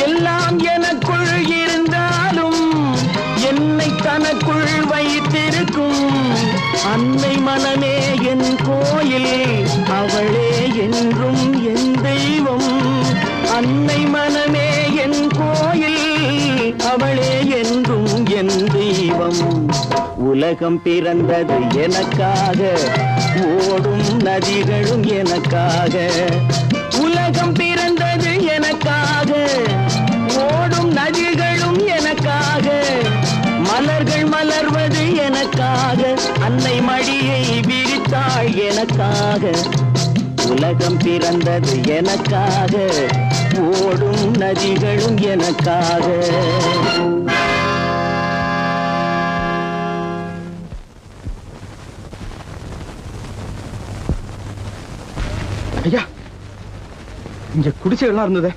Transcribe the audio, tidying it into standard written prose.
எல்லாம் எனக்குள் இருந்தாலும் என்னை தனக்குள் வைத்திருக்கும் அன்னை மனமே என் கோயில், அவளே என்றும் என் தெய்வம். அன்னை மனமே என் கோயில், அவளே என்றும் என் தெய்வம். உலகம் பிறந்தது எனக்காக, ஓடும் நதிகளும் எனக்காக. உலகம் பிறந்தது எனக்காக, ஓடும் நதிகளும் எனக்காக. மலர்கள் மலர்வது எனக்காக, அன்னை மடியை விரித்தாள் எனக்காக. உலகம் பிறந்தது எனக்காக, ஓடும் நதிகளும் எனக்காக. ஐயா, இங்க குடிசைகள்லாம் இருந்ததே,